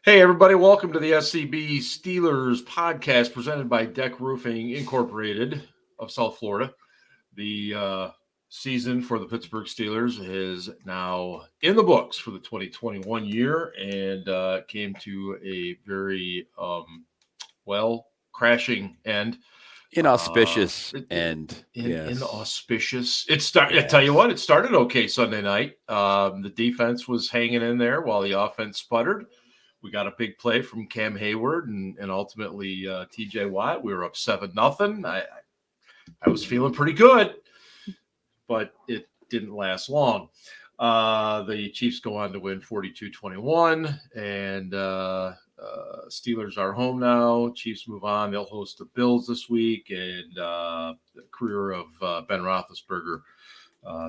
Hey, everybody, welcome to the SCB Steelers Podcast presented by DEK Roofing Inc. of South Florida. The season for the Pittsburgh Steelers is now in the books for the 2021 year and came to a very, crashing end. Inauspicious end. Inauspicious. I tell you what, it started okay Sunday night. The defense was hanging in there while the offense sputtered. We got a big play from Cam Hayward and ultimately TJ Watt. We were up 7-0. I was feeling pretty good, but it didn't last long. The Chiefs go on to win 42-21, and Steelers are home now. Chiefs move on. They'll host the Bills this week, and the career of Ben Roethlisberger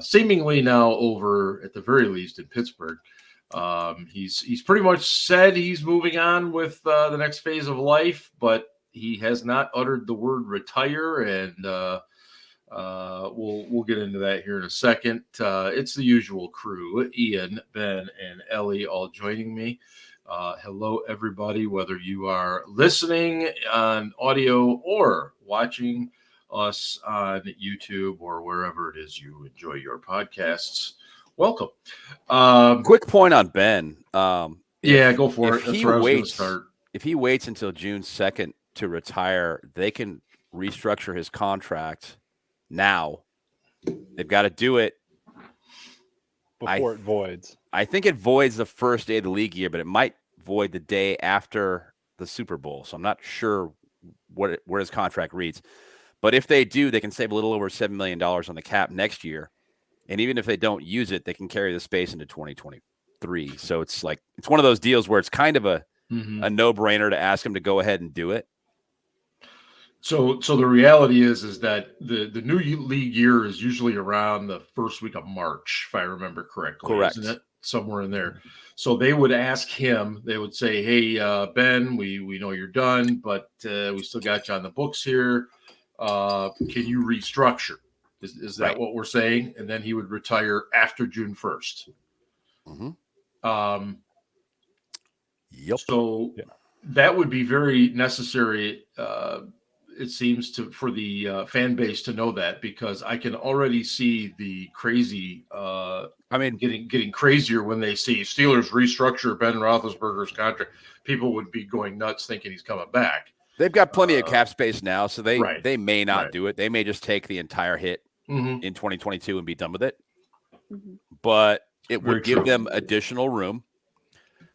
seemingly now over, at the very least, in Pittsburgh. He's pretty much said he's moving on with the next phase of life, but he has not uttered the word retire, and we'll get into that here in a second. It's the usual crew: Ian, Ben, and Ellie, all joining me. Hello, everybody, whether you are listening on audio or watching us on YouTube or wherever it is you enjoy your podcasts. Welcome. Quick point on Ben. Go for it. That's where I was going to start. If he waits until June 2nd to retire, they can restructure his contract now. They've got to do it before it voids. I think it voids the first day of the league year, but it might void the day after the Super Bowl. So I'm not sure where his contract reads. But if they do, they can save a little over $7 million on the cap next year. And even if they don't use it, they can carry the space into 2023. So it's one of those deals where it's kind of a no-brainer to ask him to go ahead and do it. So the reality is that the new league year is usually around the first week of March, if I remember correctly. Correct. Isn't it? Somewhere in there. So they would ask him, they would say, hey, Ben, we know you're done, but we still got you on the books here. Can you restructure? Is that right? What we're saying? And then he would retire after June 1st. Mm-hmm. Yep. So that would be very necessary, it seems, for the fan base to know that, because I can already see the crazy getting crazier when they see Steelers restructure Ben Roethlisberger's contract. People would be going nuts thinking he's coming back. They've got plenty of cap space now, so they may not do it. They may just take the entire hit in 2022 and be done with it. Mm-hmm. But it would give them additional room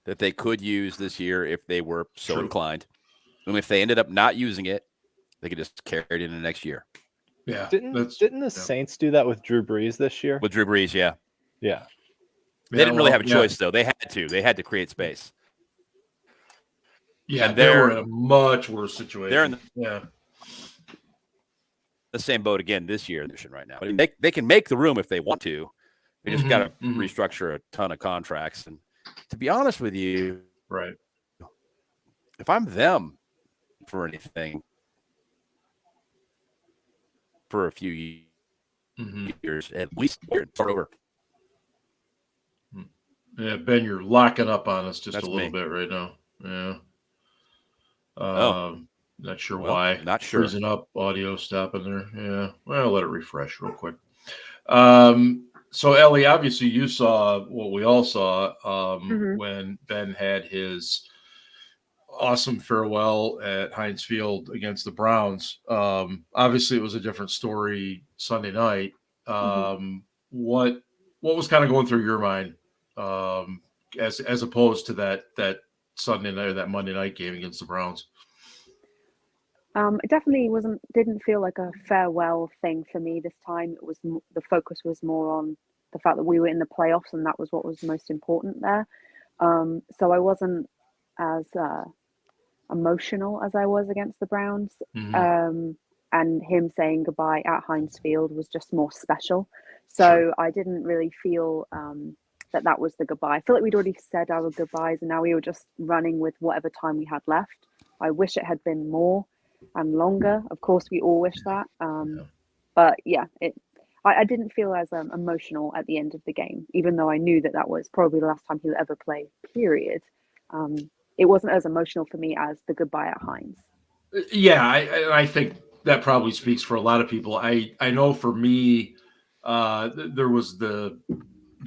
that they could use this year if they were so inclined. And if they ended up not using it, they could just carry it into next year. Yeah. Didn't the Saints do that with Drew Brees this year? With Drew Brees, yeah. Yeah. They didn't really have a choice, though. They had to. They had to create space. Yeah, they were in a much worse situation. They're in the same boat again this year right now. But they can make the room if they want to. They just got to restructure a ton of contracts. And to be honest with you, if I'm them for anything for a few years, at least start over. Yeah, Ben, you're locking up on us just a little bit right now. Yeah. Not sure why. Not sure. Freezing up, audio stopping there. Yeah. Well, let it refresh real quick. So, Ellie, obviously you saw what we all saw when Ben had his awesome farewell at Heinz Field against the Browns. Obviously, it was a different story Sunday night. What was kind of going through your mind as opposed to that Sunday night or that Monday night game against the Browns? It definitely didn't feel like a farewell thing for me this time. It was the focus was more on the fact that we were in the playoffs, and that was what was most important there. So I wasn't as emotional as I was against the Browns. And him saying goodbye at Heinz Field was just more special. So I didn't really feel that was the goodbye. I feel like we'd already said our goodbyes, and now we were just running with whatever time we had left. I wish it had been more and longer. Of course, we all wish that. But yeah, I didn't feel as emotional at the end of the game, even though I knew that was probably the last time he would ever play, period. it wasn't as emotional for me as the goodbye at Heinz. Yeah, I think that probably speaks for a lot of people. I know for me, there was the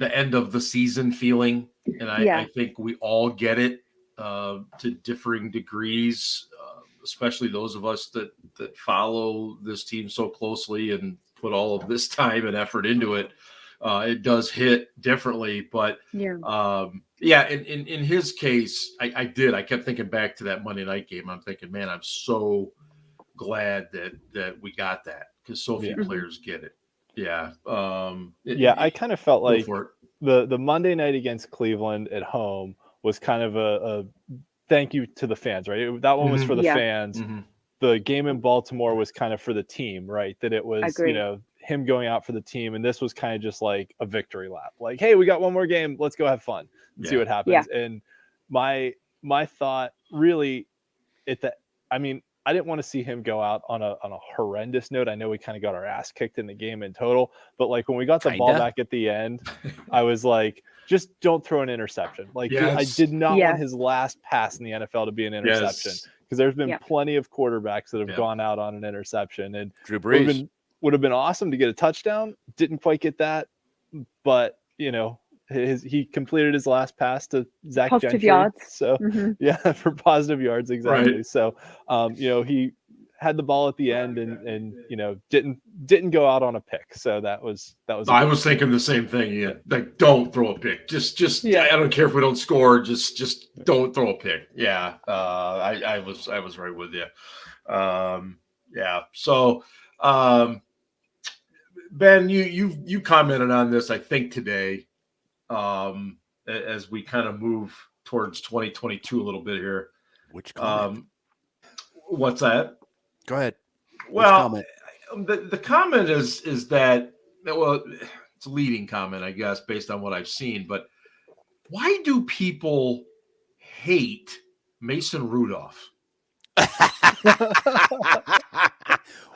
end of the season feeling, and I think we all get it to differing degrees, especially those of us that follow this team so closely and put all of this time and effort into it. It does hit differently, but in his case, I kept thinking back to that Monday night game. I'm thinking, man, I'm so glad that we got that, because so few players get it. Yeah. I kind of felt like the Monday night against Cleveland at home was kind of a thank you to the fans, right? That one was for the fans. Mm-hmm. The game in Baltimore was kind of for the team, right? That it was, him going out for the team. And this was kind of just like a victory lap. Like, hey, we got one more game. Let's go have fun and see what happens. Yeah. And my thought really I didn't want to see him go out on a horrendous note. I know we kind of got our ass kicked in the game in total, but like when we got the ball back at the end, I was like, just don't throw an interception. Like I did not want his last pass in the NFL to be an interception, because there's been plenty of quarterbacks that have gone out on an interception, and Drew Brees would have been awesome to get a touchdown. Didn't quite get that, but he completed his last pass to Zach positive Gentry, yards. So for positive yards, exactly. Right. So he had the ball at the end and didn't go out on a pick. So that was. I was thinking the same thing. Yeah, like don't throw a pick. Just I don't care if we don't score. Just don't throw a pick. Yeah, I was right with you. So. Ben, you commented on this, I think, today, as we kind of move towards 2022 a little bit here. Which comment? What's that? Go ahead. Well, the comment is that, well, it's a leading comment, I guess, based on what I've seen. But why do people hate Mason Rudolph?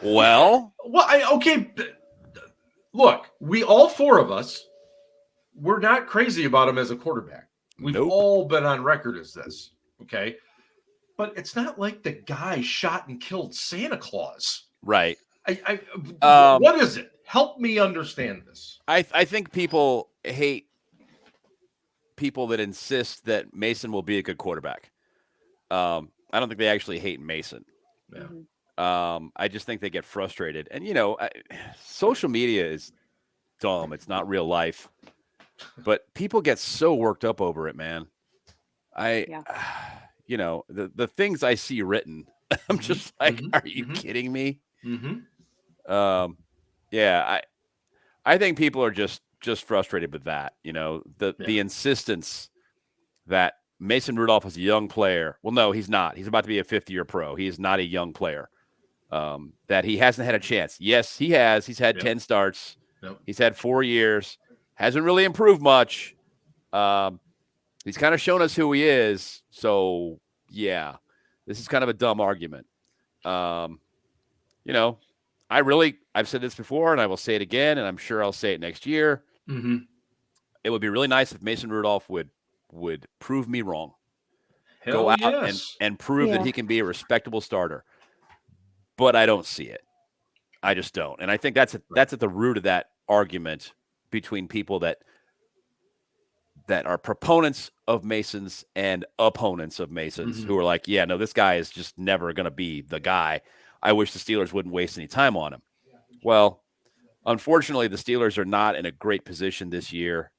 Well, okay. Look, we all four of us, we're not crazy about him as a quarterback. We've all been on record as this, okay? But it's not like the guy shot and killed Santa Claus. Right. What is it? Help me understand this. I think people hate people that insist that Mason will be a good quarterback. I don't think they actually hate Mason. Yeah. I just think they get frustrated. And, social media is dumb. It's not real life. But people get so worked up over it, man. The things I see written, I'm just like, are you kidding me? Mm-hmm. I think people are just frustrated with that. The insistence that Mason Rudolph is a young player. Well, no, he's not. He's about to be a fifth-year pro. He is not a young player. That he hasn't had a chance. Yes, he has. He's had 10 starts. Yep. He's had 4 years. Hasn't really improved much. He's kind of shown us who he is. So, this is kind of a dumb argument. I've said this before, and I will say it again, and I'm sure I'll say it next year. Mm-hmm. It would be really nice if Mason Rudolph would prove me wrong. Hell Go out yes. and prove that he can be a respectable starter. But I don't see it. I just don't. And I think that's at the root of that argument between people that are proponents of Masons and opponents of Masons who are like, this guy is just never going to be the guy. I wish the Steelers wouldn't waste any time on him. Well, unfortunately, the Steelers are not in a great position this year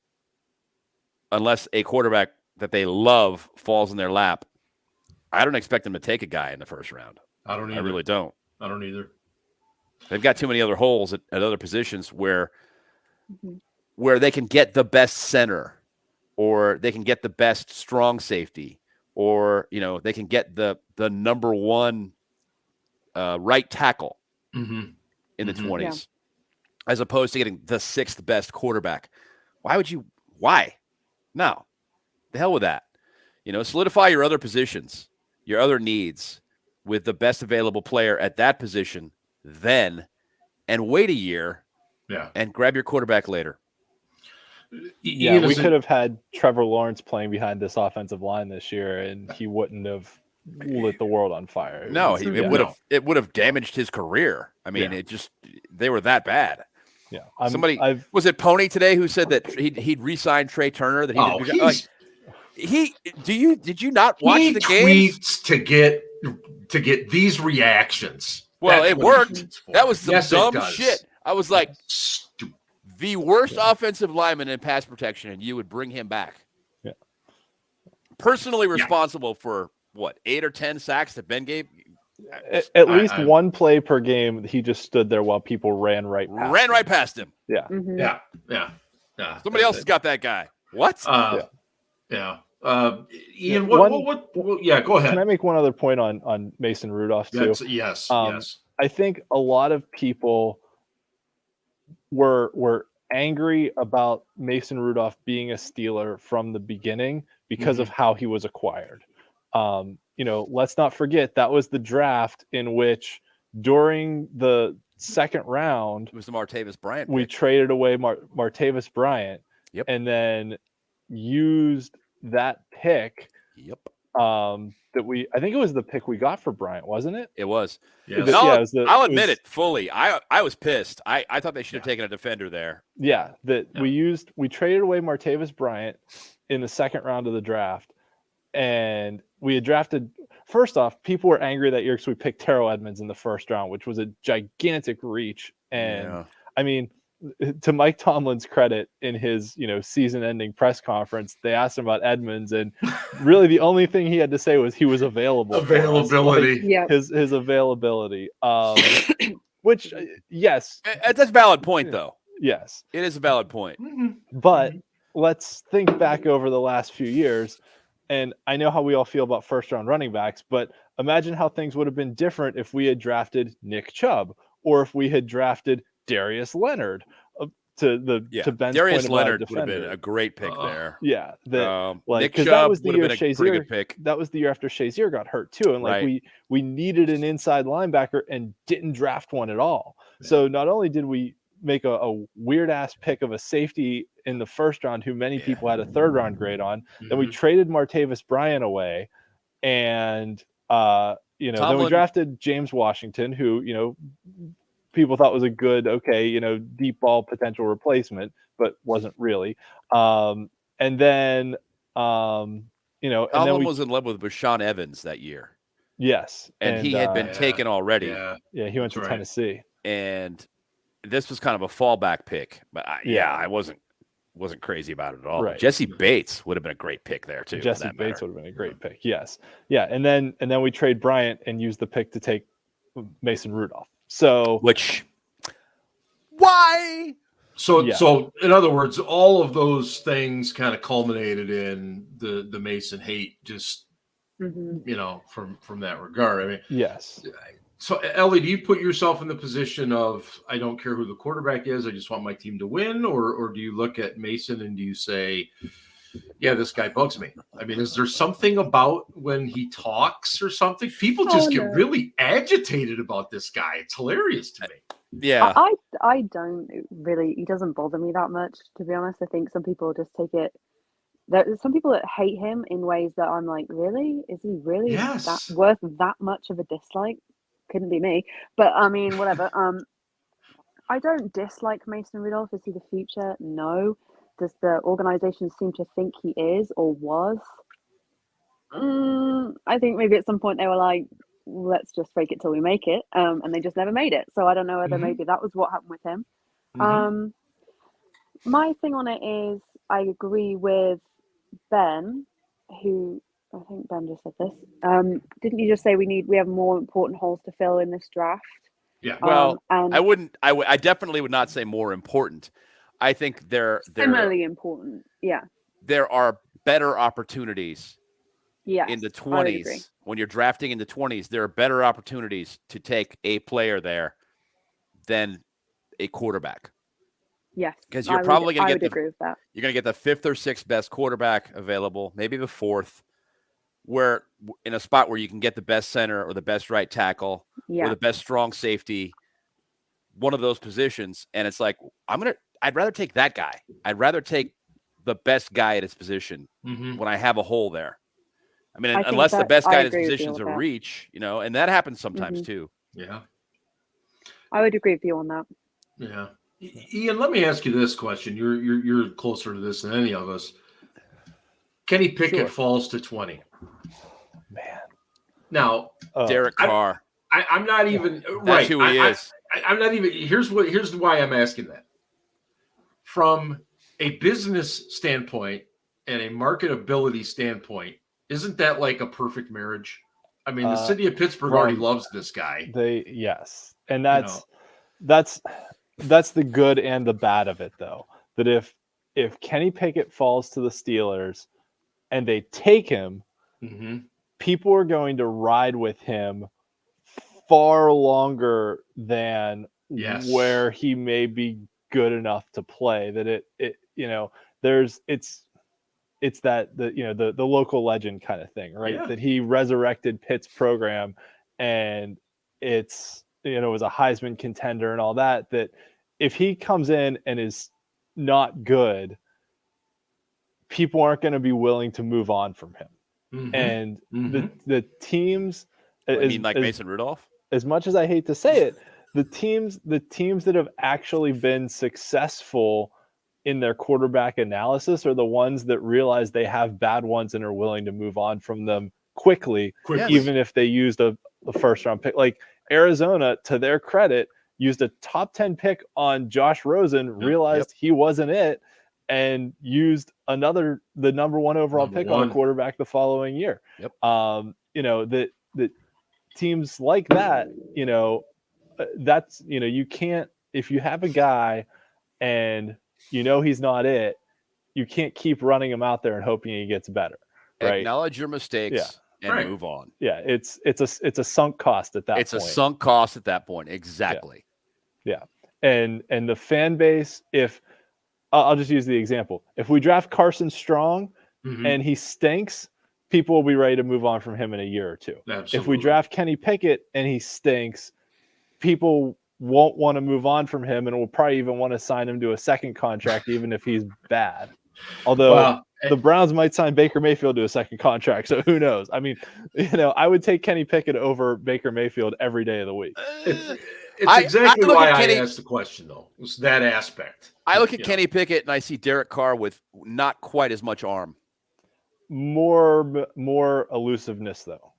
unless a quarterback that they love falls in their lap. I don't expect them to take a guy in the first round. I don't either. I really don't. I don't either. They've got too many other holes at other positions where they can get the best center, or they can get the best strong safety, or they can get the number one right tackle in the 20s, as opposed to getting the sixth best quarterback. Why? No, the hell with that. Solidify your other positions, your other needs with the best available player at that position then, and wait a year and grab your quarterback later. Yeah, we could have had Trevor Lawrence playing behind this offensive line this year, and he wouldn't have lit the world on fire. No, it would have damaged his career. I mean, they were that bad. Yeah, was it Pony today who said that he'd re-signed Trey Turner? That did you not watch the game? Tweets to get these reactions. Well, it worked. That was some dumb shit. I was like, the worst offensive lineman in pass protection, and you would bring him back. Yeah. Personally responsible for what, 8 or 10 sacks that Ben gave? At least one play per game, he just stood there while people ran right past him. Yeah. Mm-hmm. Yeah. Somebody else has got that guy. What? Ian, what? Yeah, go ahead. Can I make one other point on Mason Rudolph too? Yes. I think a lot of people were angry about Mason Rudolph being a Steeler from the beginning because of how he was acquired. Let's not forget that was the draft in which during the second round, it was the Martavis Bryant pick. We traded away Martavis Bryant, and then used that pick. I think it was the pick we got for Bryant, wasn't it? It was. Yes. I'll admit it fully. I was pissed. I thought they should have taken a defender there. Yeah, we traded away Martavis Bryant in the second round of the draft, and we had drafted. First off, people were angry that year because we picked Terrell Edmonds in the first round, which was a gigantic reach. And I mean, to Mike Tomlin's credit, in his season-ending press conference, they asked him about Edmonds, and really the only thing he had to say was he was available. Availability, his availability. Which yes, that's a valid point, though. Yes, it is a valid point. But let's think back over the last few years, and I know how we all feel about first-round running backs, but imagine how things would have been different if we had drafted Nick Chubb, or if we had drafted Darius Leonard. To Ben's Darius point Leonard about would have been a great pick there. Yeah, Nick Chubb that was the would year have been a pretty good pick. That was the year after Shazier got hurt too, and we needed an inside linebacker and didn't draft one at all. Yeah. So not only did we make a weird ass pick of a safety in the first round, who many people had a third round grade on, then we traded Martavis Bryant away, and then we drafted James Washington, who people thought was a good, deep ball potential replacement, but wasn't really. And then, Tomlin was in love with Rashaan Evans that year. Yes. And he had been taken already. Yeah, he went to Tennessee. And this was kind of a fallback pick. But I wasn't crazy about it at all. Right. Jesse Bates would have been a great pick there, too. Jesse Bates would have been a great pick, yes. Yeah, and then we trade Bryant and use the pick to take Mason Rudolph. So why? So in other words, all of those things kind of culminated in the Mason hate, just from that regard. I mean, yes. So Ellie, do you put yourself in the position of, I don't care who the quarterback is, I just want my team to win, or do you look at Mason and do you say, yeah, this guy bugs me? I mean, is there something about when he talks or something? People just get really agitated about this guy. It's hilarious to me. Yeah. I don't really, he doesn't bother me that much, to be honest. I think some people just take it. There's some people that hate him in ways that I'm like, really? Is he really worth that much of a dislike? Couldn't be me. But I mean, whatever. I don't dislike Mason Rudolph. Is he the future? No. Does the organization seem to think he is or was? I think maybe at some point they were like, let's just fake it till we make it. And they just never made it. So I don't know whether maybe that was what happened with him. My thing on it is I agree with Ben, who I think Ben just said this. Didn't you just say we have more important holes to fill in this draft? Yeah. Well, I definitely would not say more important. I think they're similarly important. Yeah. There are better opportunities in the 20s. When you're drafting in the 20s, there are better opportunities to take a player there than a quarterback. Yes. Because you're probably going to get agree with that. You're going to get the 5th or 6th best quarterback available, maybe the 4th, where in a spot where you can get the best center or the best right tackle or the best strong safety, one of those positions. And it's like, I'd rather take that guy. I'd rather take the best guy at his position when I have a hole there. I mean, I unless the best guy at his position is a that. reach, and that happens sometimes too. Yeah. I would agree with you on that. Yeah. Ian, let me ask you this question. You're closer to this than any of us. Kenny Pickett falls to 20. Man. Now, Derek Carr. I'm not even That's who he is. I'm not even. Here's why I'm asking that. From a business standpoint and a marketability standpoint, isn't that like a perfect marriage? I mean, the city of Pittsburgh already loves this guy. Yes, and that's the good and the bad of it, though. That if Kenny Pickett falls to the Steelers and they take him, people are going to ride with him far longer than where he may be good enough to play. That it's that the local legend kind of thing, right? Yeah. That he resurrected Pitt's program, and it's was a Heisman contender and all that. That if he comes in and is not good, people aren't going to be willing to move on from him. And the teams, Mason Rudolph. As much as I hate to say it, the teams that have actually been successful in their quarterback analysis are the ones that realize they have bad ones and are willing to move on from them quickly. Even if they used a first round pick. Like Arizona, to their credit, used a top 10 pick on Josh Rosen, realized he wasn't it, and used the number 1 overall pick on a quarterback the following year. That teams like that, that's, you can't, if you have a guy and he's not it, you can't keep running him out there and hoping he gets better. Right? Acknowledge your mistakes and move on. Yeah, it's a sunk cost at that point. It's a sunk cost at that point. Exactly. Yeah. And the fan base, if I'll just use the example. If we draft Carson Strong and he stinks, people will be ready to move on from him in a year or two. Absolutely. If we draft Kenny Pickett and he stinks, people won't want to move on from him and will probably even want to sign him to a second contract, even if he's bad. Although the Browns might sign Baker Mayfield to a second contract, so who knows? I mean, I would take Kenny Pickett over Baker Mayfield every day of the week. It's exactly why I asked the question, though. It's that aspect. I look at Kenny Pickett and I see Derek Carr with not quite as much arm. More elusiveness, though.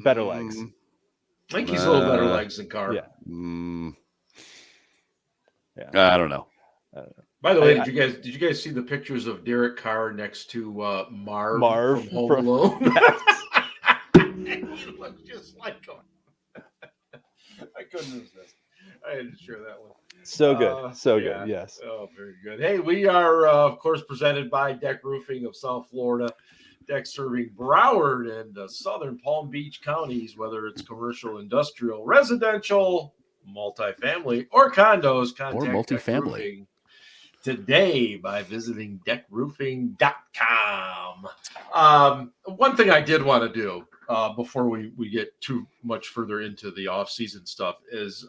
Better legs. I think he's a little better legs than Carr. Yeah. I don't know. By the way, did you guys see the pictures of Derek Carr next to Marv from Home Alone? He looks just like him. I couldn't resist. I had to share that one. So good. Yes. Oh, very good. Hey, we are, of course, presented by DEK Roofing of South Florida. DEK serving Broward and southern Palm Beach counties, whether it's commercial, industrial, residential, multifamily, or condos. Contact or multifamily today by visiting dekroofing.com. One thing I did want to do before we get too much further into the offseason stuff is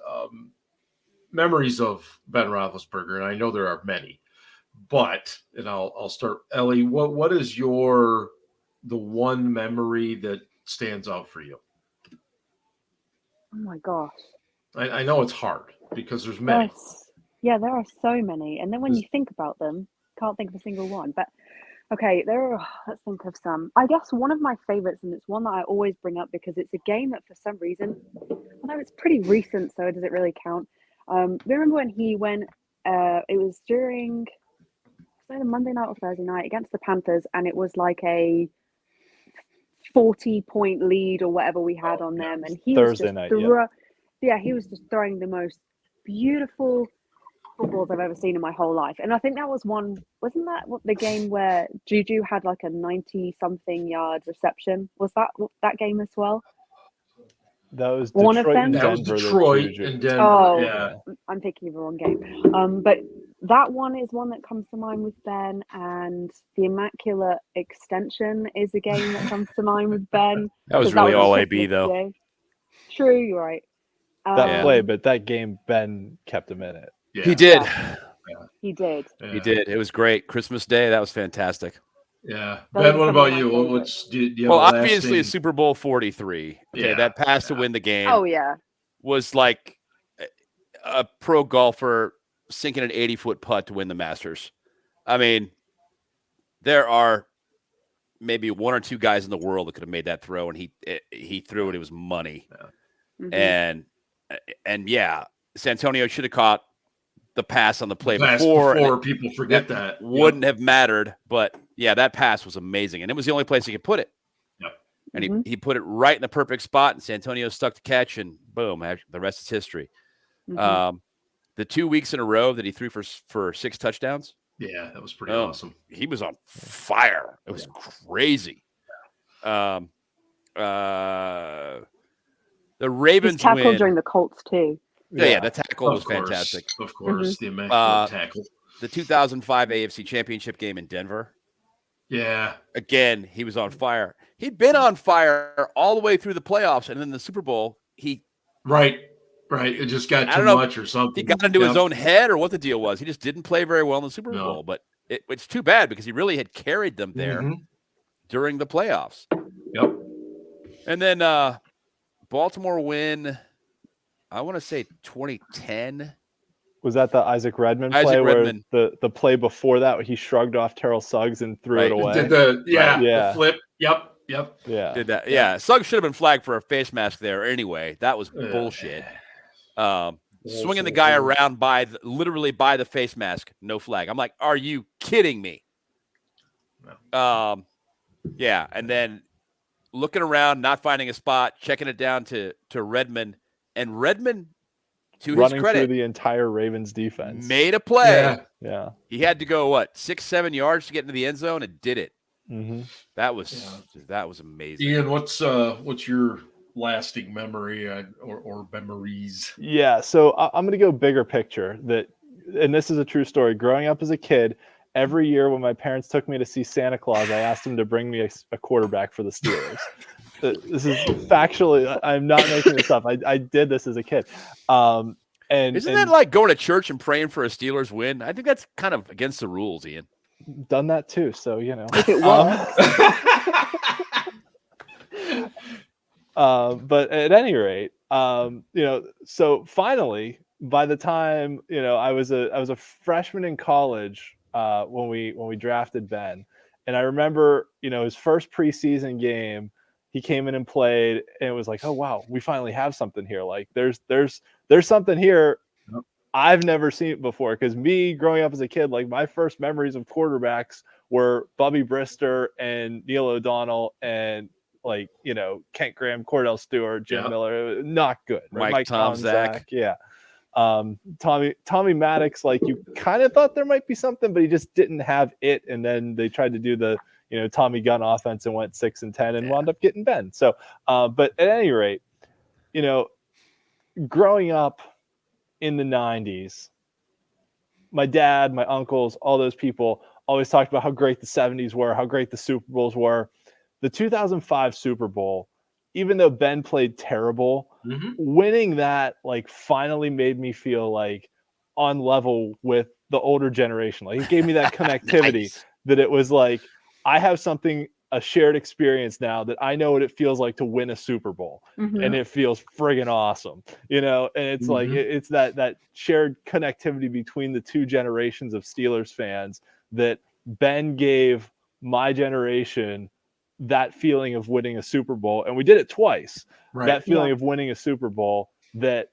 memories of Ben Roethlisberger, and I know there are many, but I'll start. Ellie, what is the one memory that stands out for you? Oh my gosh. I know it's hard because there's many. There are so many. And then when you think about them, can't think of a single one. But okay, let's think of some. I guess one of my favorites, and it's one that I always bring up because it's a game that for some reason, although it's pretty recent, so does it really count? Remember when he went, it was during either Monday night or Thursday night against the Panthers, and it was like a 40-point lead or whatever we had on them, and he was just throwing the most beautiful footballs I've ever seen in my whole life. And I think that was wasn't that the game where Juju had like a 90-something yard reception? Was that game as well? That was one of them. That was Detroit and Denver. Oh, yeah. I'm thinking of the wrong game. But that one is one that comes to mind with Ben, and the Immaculate Extension is a game that comes to mind with Ben. That was really all AB though. Day. True, you're right. That play, but that game Ben kept him in it. Yeah. He did. He did. Yeah. He did. It was great. Christmas Day, that was fantastic. Yeah. Those Ben, are what some of about my you? favorites. Do you have Well, a obviously, lasting... a Super Bowl 43. Okay, Yeah, that pass to win the game Oh yeah. was like a pro golfer sinking an 80-foot putt to win the Masters. I mean, there are maybe one or two guys in the world that could have made that throw, and he threw it. It was money. Yeah. Mhm. And yeah, Santonio should have caught the pass on the play before people forget that. Wouldn't have mattered, but yeah, that pass was amazing, and it was the only place he could put it. Yep. And he put it right in the perfect spot, and Santonio stuck to catch, and boom, the rest is history. Mhm. The 2 weeks in a row that he threw for 6 touchdowns. Yeah, that was pretty awesome. He was on fire. It was crazy. The Ravens He's tackled win during the Colts too. Yeah, the tackle was course, fantastic. Of course, the immaculate tackle. The 2005 AFC Championship game in Denver. Yeah. Again, he was on fire. He'd been on fire all the way through the playoffs, and then the Super Bowl, Right. It just got too much or something. He got into his own head or what the deal was. He just didn't play very well in the Super Bowl, but it's too bad because he really had carried them there during the playoffs. Yep. And then Baltimore win, I want to say 2010. Was that the Isaac Redmond play where the play before that he shrugged off Terrell Suggs and threw it away? The flip. Yep. Yeah. Did that. Yeah. Suggs should have been flagged for a face mask there anyway. That was bullshit. Swinging the guy around literally by the face mask, no flag. I'm like, are you kidding me? Yeah. And then looking around, not finding a spot, checking it down to Redmond, and Redmond, to his credit, through the entire Ravens defense, made a play. Yeah. He had to go 6-7 yards to get into the end zone and did it. Mm-hmm. That was amazing. Ian, what's your lasting memory or memories? Yeah, so I'm going to go bigger picture. And this is a true story. Growing up as a kid, every year when my parents took me to see Santa Claus, I asked him to bring me a quarterback for the Steelers. This is factually, I'm not making this up. I did this as a kid. And isn't that like going to church and praying for a Steelers win? I think that's kind of against the rules, Ian. Done that too, so you know. If it works. But at any rate, so finally, by the time I was a freshman in college when we drafted Ben, and I remember his first preseason game, he came in and played, and it was like, oh wow, we finally have something here. Like there's something here. I've never seen it before, because me growing up as a kid, like my first memories of quarterbacks were Bubby Brister and Neil O'Donnell and Kent Graham, Cordell Stewart, Jim Miller. Not good. Right? Mike Tomczak. Yeah. Tommy Maddox, like you kind of thought there might be something, but he just didn't have it. And then they tried to do the Tommy Gunn offense and went 6-10 and wound up getting Ben. So, but at any rate, growing up in the 90s, my dad, my uncles, all those people always talked about how great the 70s were, how great the Super Bowls were. The 2005 Super Bowl, even though Ben played terrible, winning that finally made me feel like on level with the older generation. Like it gave me that connectivity that it was like, I have a shared experience now that I know what it feels like to win a Super Bowl, and it feels friggin' awesome, and it's like, it's that shared connectivity between the two generations of Steelers fans that Ben gave my generation that feeling of winning a Super Bowl. And we did it twice. Right. That feeling of winning a Super Bowl that,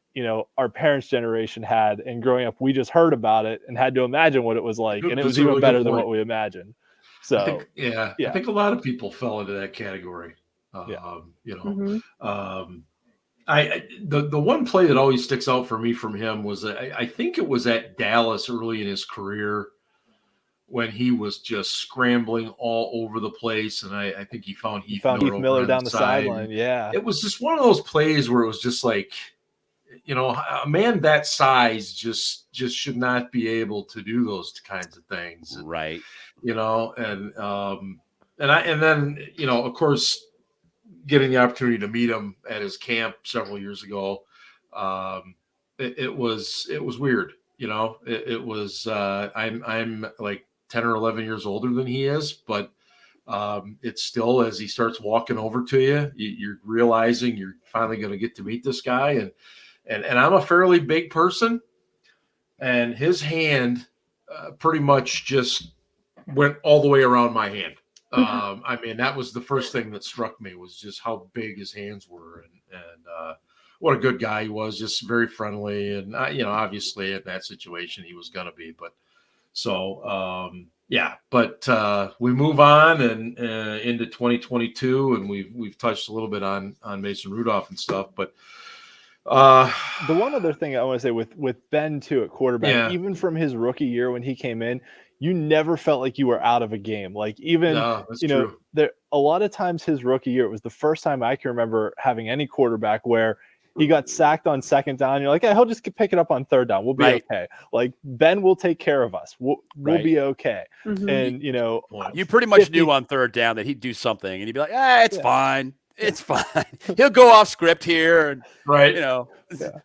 our parents' generation had, and growing up, we just heard about it and had to imagine what it was like. And it was even better than what we imagined. So, I think a lot of people fell into that category. The one play that always sticks out for me from him was, I think it was at Dallas early in his career when he was just scrambling all over the place. And I think he found Heath Miller down the sideline. Yeah. It was just one of those plays where it was just like, a man that size just should not be able to do those kinds of things. Right. And then, of course, getting the opportunity to meet him at his camp several years ago, it was weird. It was I'm like 10 or 11 years older than he is, but it's still, as he starts walking over to you, you're realizing you're finally going to get to meet this guy. And I'm a fairly big person, and his hand pretty much just went all the way around my hand. I mean, that was the first thing that struck me, was just how big his hands were, and what a good guy he was, just very friendly. And, obviously in that situation he was going to be, but so, we move on and into 2022, and we've touched a little bit on Mason Rudolph and stuff, but the one other thing I want to say with Ben too at quarterback, even from his rookie year when he came in, you never felt like you were out of a game. Like even true. There a lot of times his rookie year, it was the first time I can remember having any quarterback where he got sacked on second down. You're like, hey, he'll just pick it up on third down. We'll be okay. Like Ben will take care of us. We'll be okay. Mm-hmm. And you pretty much knew on third down that he'd do something, and he'd be like, it's fine. It's fine. He'll go off script here, and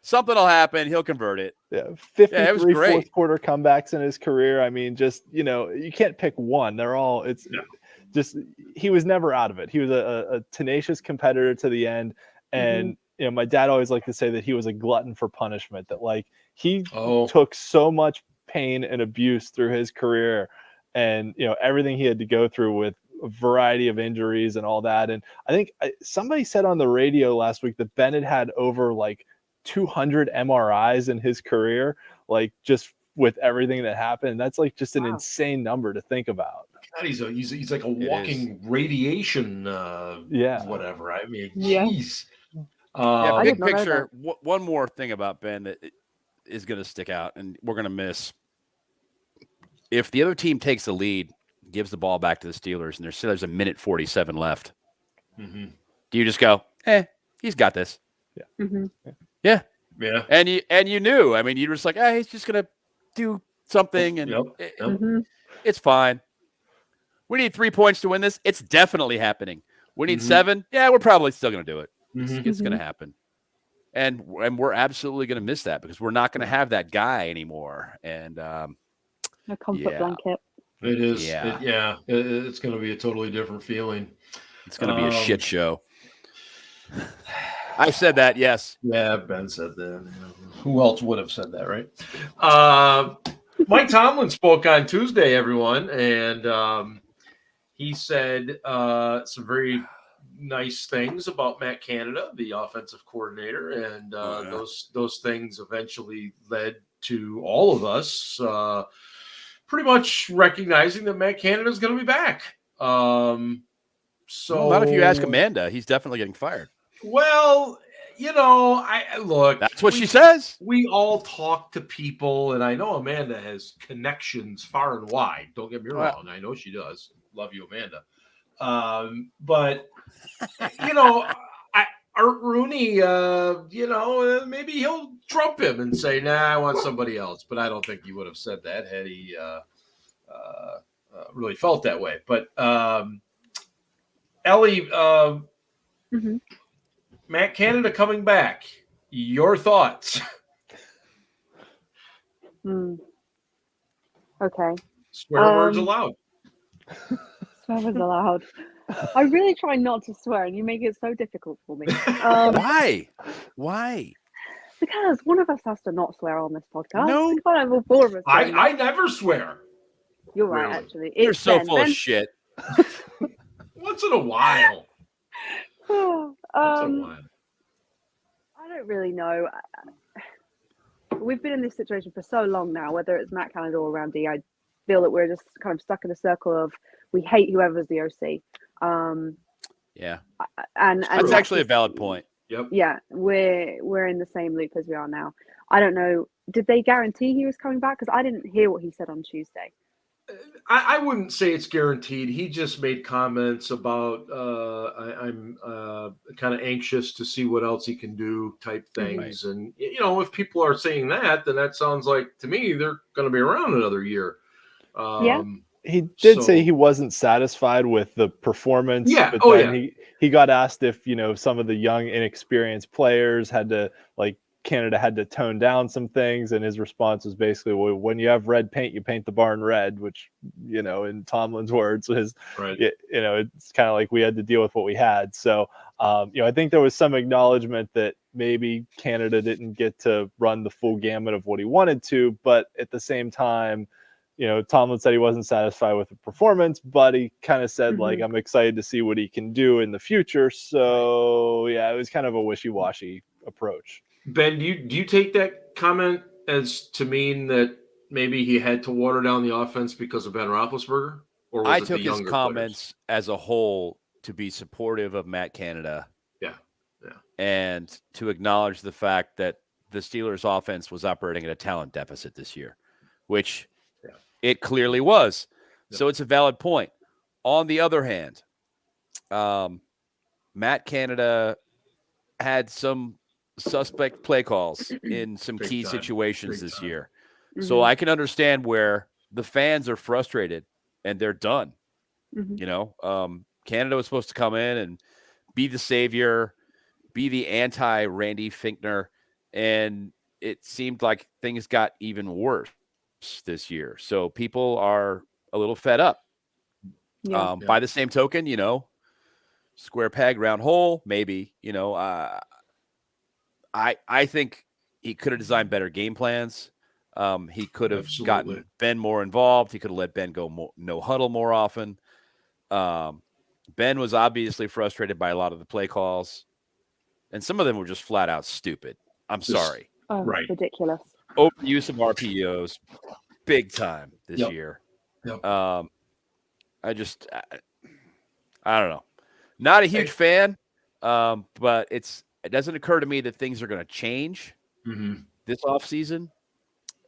something will happen. He'll convert it. 53 fourth quarter comebacks in his career. I mean, just you can't pick one. They're all. Just he was never out of it. He was a tenacious competitor to the end, and my dad always liked to say that he was a glutton for punishment. That like he took so much pain and abuse through his career, and everything he had to go through with a variety of injuries and all that. And I think somebody said on the radio last week that Bennett had over like 200 MRIs in his career, like just with everything that happened. That's like just an insane number to think about. God, he's like a walking radiation, whatever. I mean, geez. Big picture. One more thing about Ben that is going to stick out, and we're going to miss. If the other team takes the lead, gives the ball back to the Steelers, and there's a minute 47 left. Mm-hmm. Do you just go, he's got this? Yeah. Mm-hmm. Yeah. And you knew. I mean, you were just like, he's just gonna do something, and it's fine. We need 3 points to win this. It's definitely happening. We need 7. Yeah, we're probably still gonna do it. It's gonna happen. And we're absolutely gonna miss that, because we're not gonna have that guy anymore. And a comfort blanket. It is. It's going to be a totally different feeling. It's going to be a shit show. I said that, yes. Yeah, Ben said that. Who else would have said that, right? Mike Tomlin spoke on Tuesday, everyone, and he said some very nice things about Matt Canada, the offensive coordinator, and those things eventually led to all of us pretty much recognizing that Matt Canada is going to be back. Not if you ask Amanda. He's definitely getting fired. Well, I look. That's what she says. We all talk to people, and I know Amanda has connections far and wide. Don't get me wrong. I know she does. Love you, Amanda. But Art Rooney, maybe he'll trump him and say, nah, I want somebody else. But I don't think he would have said that had he really felt that way. But Ellie, Matt Canada coming back. Your thoughts? Okay. Swear words allowed. Swear words allowed. I really try not to swear, and you make it so difficult for me. Why? Because one of us has to not swear on this podcast. No. All four of us. I never swear. You're right, actually. You're so full of shit. Once in a while. I don't really know. We've been in this situation for so long now, whether it's Matt Canada or Randy, I feel that we're just kind of stuck in a circle of we hate whoever's the OC. And that's actually a valid point. Yep. Yeah, we're in the same loop as we are now. I don't know. Did they guarantee he was coming back? Because I didn't hear what he said on Tuesday. I wouldn't say it's guaranteed. He just made comments about I'm kind of anxious to see what else he can do type things. Right. And, if people are saying that, then that sounds like to me they're going to be around another year. He did say he wasn't satisfied with the performance. Yeah. But then he got asked if, some of the young, inexperienced players had to Canada had to tone down some things, and his response was basically, well, when you have red paint, you paint the barn red, which, in Tomlin's words, was, right. It's kind of like we had to deal with what we had. So, I think there was some acknowledgement that maybe Canada didn't get to run the full gamut of what he wanted to, but at the same time, Tomlin said he wasn't satisfied with the performance, but he kind of said, like, I'm excited to see what he can do in the future. So, yeah, it was kind of a wishy-washy approach. Ben, do you take that comment as to mean that maybe he had to water down the offense because of Ben Roethlisberger? Or was I it took the his younger comments players? as a whole to be supportive of Matt Canada. Yeah. And to acknowledge the fact that the Steelers offense was operating at a talent deficit this year, which it clearly was. So it's a valid point. On the other hand, Matt Canada had some suspect play calls in some key situations this year. So I can understand where the fans are frustrated and they're done. Canada was supposed to come in and be the savior, be the anti-Randy Finkner, and it seemed like things got even worse this year. So people are a little fed up. By the same token, square peg, round hole, maybe, I think he could have designed better game plans. He could have gotten Ben more involved. He could have let Ben go no huddle more often. Ben was obviously frustrated by a lot of the play calls, and some of them were just flat out stupid. I'm sorry. Right. Ridiculous. Overuse of RPOs, big time this year. I don't know. Not a huge fan, but it doesn't occur to me that things are going to change this offseason.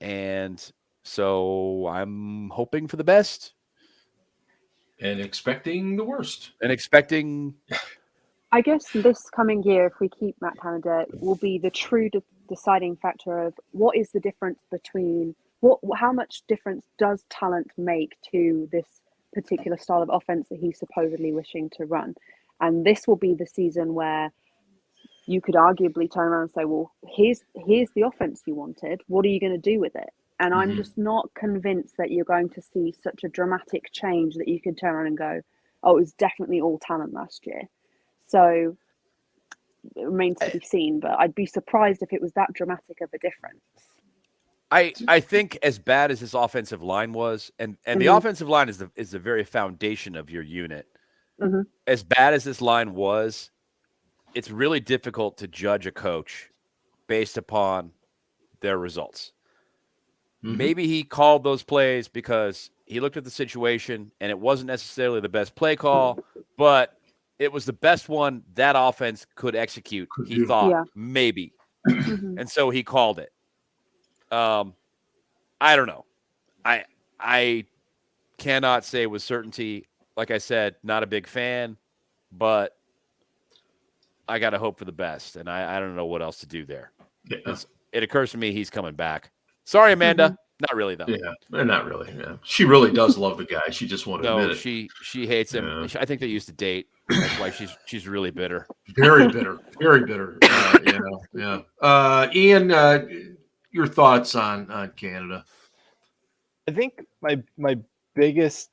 And so I'm hoping for the best. And expecting the worst. I guess this coming year, if we keep Matt Canada, will be the true deciding factor of what is the difference between how much difference does talent make to this particular style of offense that he's supposedly wishing to run. And this will be the season where you could arguably turn around and say, well, here's the offense you wanted. What are you going to do with it? And I'm just not convinced that you're going to see such a dramatic change that you could turn around and go, oh, it was definitely all talent last year. So it remains to be seen, but I'd be surprised if it was that dramatic of a difference. I think as bad as this offensive line was, and the offensive line is the very foundation of your unit. As bad as this line was, it's really difficult to judge a coach based upon their results. Maybe he called those plays because he looked at the situation and it wasn't necessarily the best play call, but it was the best one that offense could execute. He thought maybe. And so he called it. I don't know. I cannot say with certainty. Like I said, not a big fan, but I got to hope for the best. And I don't know what else to do there. It occurs to me he's coming back. Sorry, Amanda. Not really, though. Yeah, not really. Yeah. She really does love the guy. She just won't admit it. She hates him. Yeah. I think they used to date. That's why she's really bitter. Very bitter. Very bitter. Ian, your thoughts on Canada? I think my biggest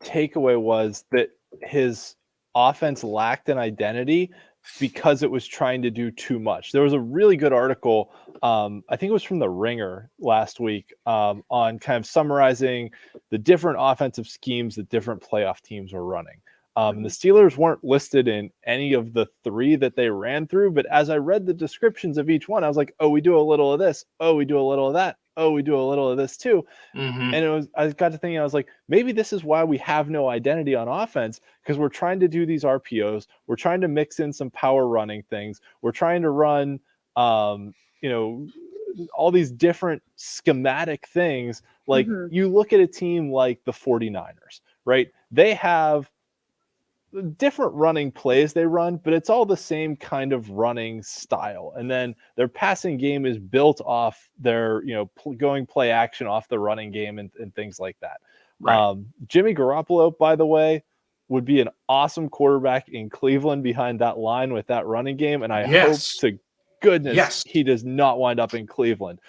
takeaway was that his offense lacked an identity because it was trying to do too much. There was a really good article, I think it was from The Ringer last week, on kind of summarizing the different offensive schemes that different playoff teams were running. The Steelers weren't listed in any of the three that they ran through, but as I read the descriptions of each one, I was like, oh, we do a little of this. Oh, we do a little of that. Oh, we do a little of this too. And I got to thinking, I was like, maybe this is why we have no identity on offense, because we're trying to do these RPOs. We're trying to mix in some power running things. We're trying to run, all these different schematic things. Like you look at a team like the 49ers, right? They have different running plays they run, but it's all the same kind of running style. And then their passing game is built off their, going play action off the running game and things like that. Right. Jimmy Garoppolo, by the way, would be an awesome quarterback in Cleveland behind that line with that running game. And I hope to goodness he does not wind up in Cleveland.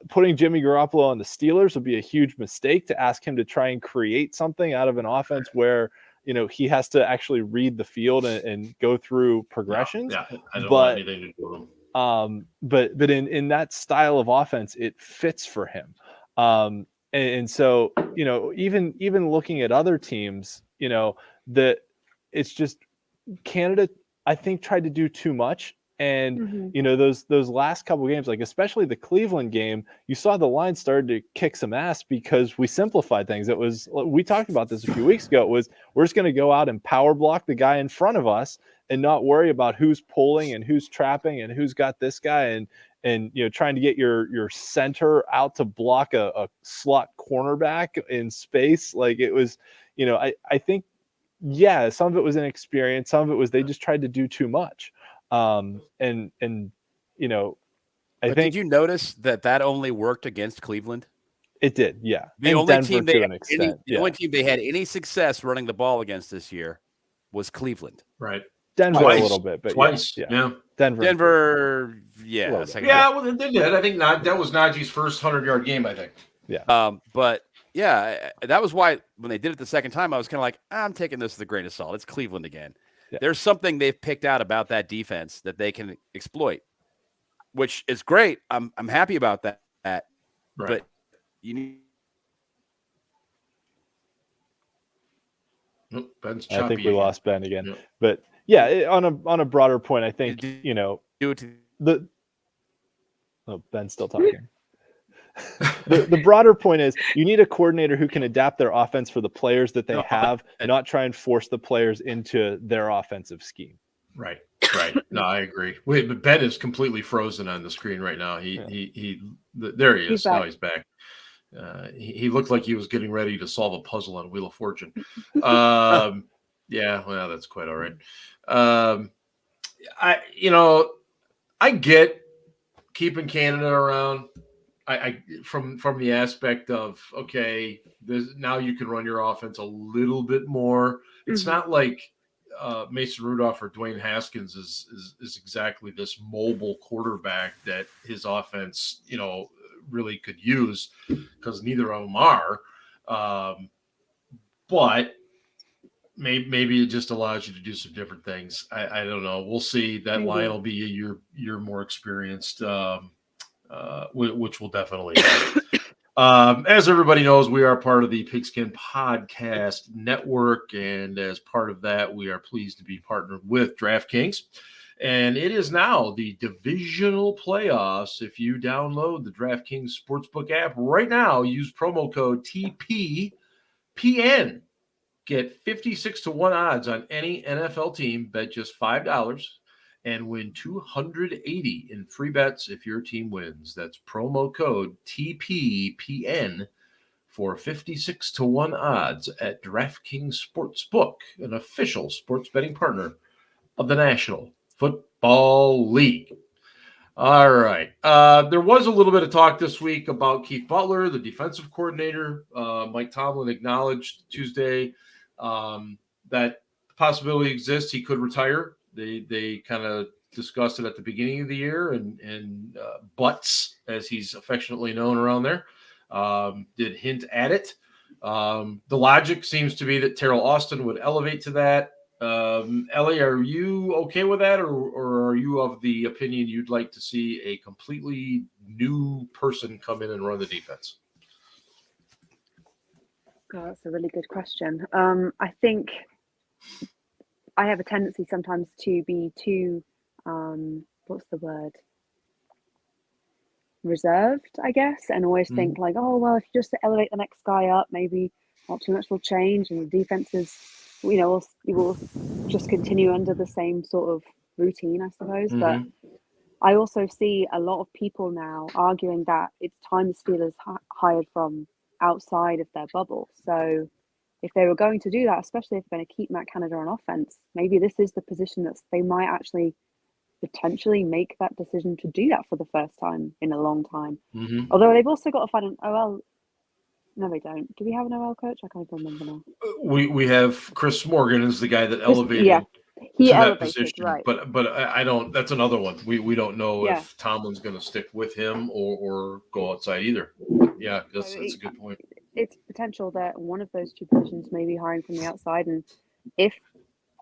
Putting Jimmy Garoppolo on the Steelers would be a huge mistake to ask him to try and create something out of an offense where, he has to actually read the field and go through progressions. Yeah, I don't want anything to do with him. But in that style of offense, it fits for him. And so, even looking at other teams, that it's just Canada, I think, tried to do too much. And, those last couple games, like especially the Cleveland game, you saw the line started to kick some ass because we simplified things. We talked about this a few weeks ago. It was, we're just going to go out and power block the guy in front of us and not worry about who's pulling and who's trapping and who's got this guy and trying to get your center out to block a slot cornerback in space. Like it was, I think, some of it was inexperience. Some of it was they just tried to do too much. I think. Did you notice that only worked against Cleveland? It did, yeah. The only team they had any success running the ball against this year was Cleveland. Right. Denver a little bit, but twice. Yeah. Denver, yeah. Well, they did. I think that was Najee's first 100-yard game, I think. Yeah. But yeah, that was why when they did it the second time, I was kind of like, I'm taking this with a grain of salt. It's Cleveland again. Yeah. There's something they've picked out about that defense that they can exploit, which is great. I'm happy about that. Right. But you need. Ben's I think we lost Ben again. Yep. But yeah, on a broader point, I think Ben's still talking. The broader point is you need a coordinator who can adapt their offense for the players that they have and not try and force the players into their offensive scheme. Right. No, I agree. Wait, but Ben is completely frozen on the screen right now. There he is. Now he's back. He looked like he was getting ready to solve a puzzle on Wheel of Fortune. Yeah, well, that's quite all right. I get keeping Canada around. I from the aspect of, okay, now you can run your offense a little bit more. It's not like Mason Rudolph or Dwayne Haskins is exactly this mobile quarterback that his offense, really could use, because neither of them are. But maybe it just allows you to do some different things. I don't know. We'll see. That line will be you're more experienced, which will definitely help. As everybody knows, we are part of the Pigskin Podcast Network, and as part of that, we are pleased to be partnered with DraftKings. And it is now the divisional playoffs. If you download the DraftKings Sportsbook app right now, use promo code TPPN. Get 56-1 odds on any NFL team. Bet just $5 and win $280 in free bets if your team wins. That's promo code TPPN for 56-1 odds at DraftKings Sportsbook, an official sports betting partner of the National Football League. All right. There was a little bit of talk this week about Keith Butler, the defensive coordinator. Mike Tomlin acknowledged Tuesday that the possibility exists he could retire. They kind of discussed it at the beginning of the year, and Butts, as he's affectionately known around there, did hint at it. The logic seems to be that Terrell Austin would elevate to that. Ellie, are you okay with that, or are you of the opinion you'd like to see a completely new person come in and run the defense? God, that's a really good question. I think I have a tendency sometimes to be too, what's the word? Reserved, I guess, and always think like, oh, well, if you just elevate the next guy up, maybe not too much will change, and the defenses, you will just continue under the same sort of routine, I suppose. But I also see a lot of people now arguing that it's time the Steelers hired from outside of their bubble. So if they were going to do that, especially if they're going to keep Matt Canada on offense, maybe this is the position that they might actually potentially make that decision to do that for the first time in a long time. Although they've also got to find an OL. No, they don't. Do we have an OL coach? I can't remember now. We have Chris Morgan is the guy that elevated he to that elevated, position. right? But I don't. That's another one. We don't know Yeah. if Tomlin's going to stick with him or go outside either. Yeah, that's a good point. It's potential that one of those two positions may be hiring from the outside, and if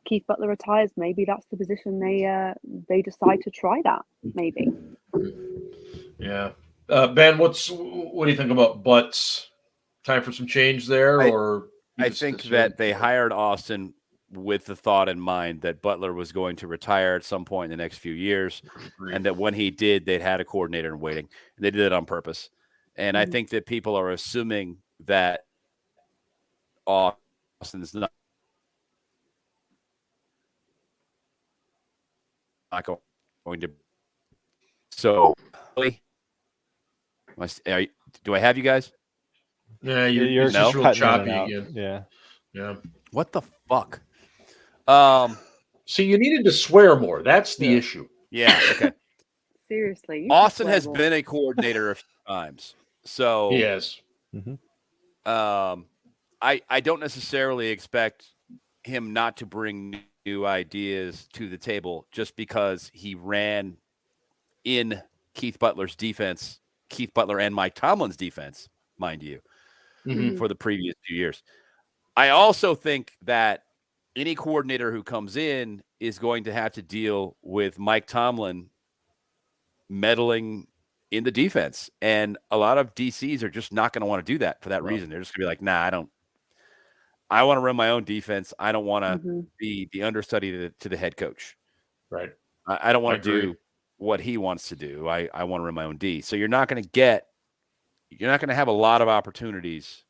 Keith Butler retires, maybe that's the position they decide to try that. Maybe. Yeah, Ben, what do you think about Butts? Time for some change there, I think that they hired Austin with the thought in mind that Butler was going to retire at some point in the next few years, and that when he did, they'd had a coordinator in waiting. And they did it on purpose. And I think that people are assuming that Austin's not going to. So, do I have you guys? Yeah, you're just real choppy again. Yeah. What the fuck? See, you needed to swear more. That's the issue. Yeah. Okay. Seriously, Austin has been a coordinator a few times, so yes. I don't necessarily expect him not to bring new ideas to the table just because he ran in Keith Butler's defense, Keith Butler and Mike Tomlin's defense, mind you, for the previous 2 years. I also think that any coordinator who comes in is going to have to deal with Mike Tomlin meddling in the defense. And a lot of DCs are just not going to want to do that for that reason. They're just going to be like, nah, I want to run my own defense. I don't want to be the understudy to the head coach. Right. I don't want to do what he wants to do. I want to run my own D. So you're not going to have a lot of opportunities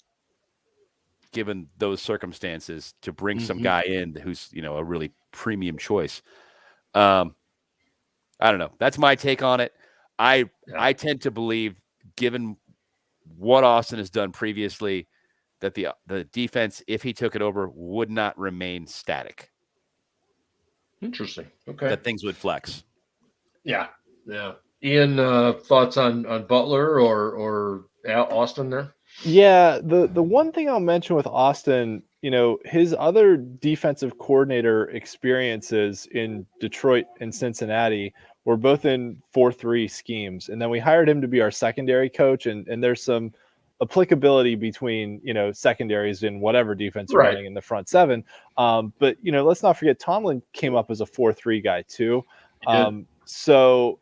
given those circumstances to bring some guy in who's, a really premium choice. I don't know. That's my take on it. I tend to believe, given what Austin has done previously, that the defense, if he took it over, would not remain static. Interesting. Okay. That things would flex. Yeah. Ian, thoughts on Butler or Austin there? Yeah, the one thing I'll mention with Austin, his other defensive coordinator experiences in Detroit and Cincinnati were both in 4-3 schemes. And then we hired him to be our secondary coach. And there's some applicability between, secondaries in whatever defense you're running in the front seven. But, let's not forget Tomlin came up as a 4-3 guy too. So,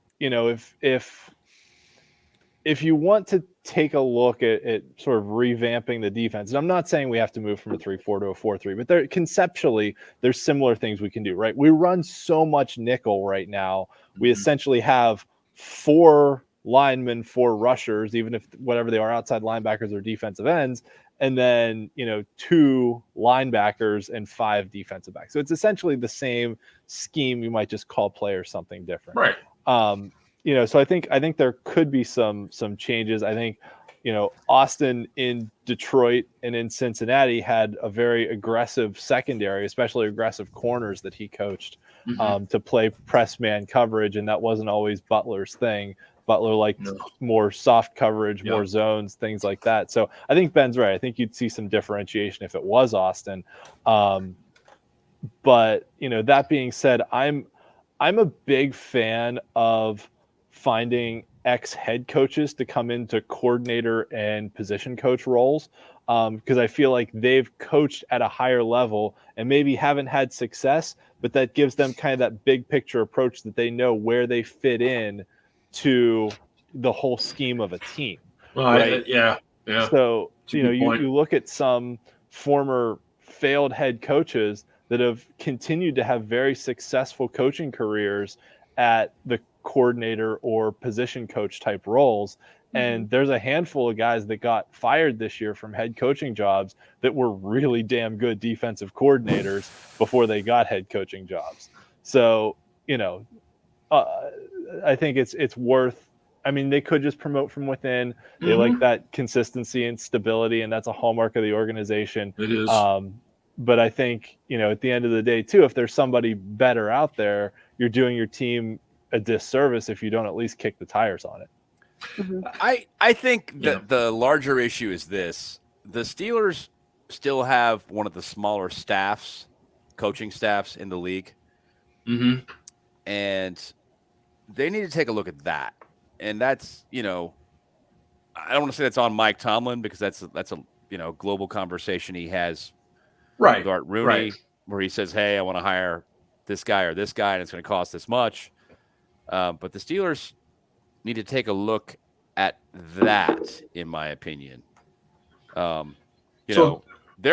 if you want to take a look at sort of revamping the defense, and I'm not saying we have to move from a 3-4 to a 4-3, but conceptually, there's similar things we can do, right? We run so much nickel right now. We essentially have 4 linemen, 4 rushers, even if whatever they are, outside linebackers or defensive ends, and then, 2 linebackers and 5 defensive backs. So it's essentially the same scheme. You might just call players something different. Right. So I think there could be some changes. I think, Austin in Detroit and in Cincinnati had a very aggressive secondary, especially aggressive corners that he coached to play press man coverage. And that wasn't always Butler's thing. Butler liked more soft coverage, more zones, things like that. So I think Ben's right. I think you'd see some differentiation if it was Austin. But, that being said, I'm a big fan of finding ex-head coaches to come into coordinator and position coach roles because I feel like they've coached at a higher level and maybe haven't had success, but that gives them kind of that big picture approach that they know where they fit in to the whole scheme of a team. Right? Yeah. So, you look at some former failed head coaches that have continued to have very successful coaching careers at the coordinator or position coach type roles. And there's a handful of guys that got fired this year from head coaching jobs that were really damn good defensive coordinators before they got head coaching jobs. So, I think it's worth, they could just promote from within. They like that consistency and stability, and that's a hallmark of the organization. It is. But I think, at the end of the day, too, if there's somebody better out there, you're doing your team a disservice if you don't at least kick the tires on it. I think that the larger issue is this. The Steelers still have one of the smaller coaching staffs in the league. Mm-hmm. And they need to take a look at that. And that's, I don't want to say that's on Mike Tomlin, because that's a global conversation he has with Art Rooney, where he says, hey, I want to hire this guy or this guy, and it's going to cost this much. But the Steelers need to take a look at that, in my opinion. There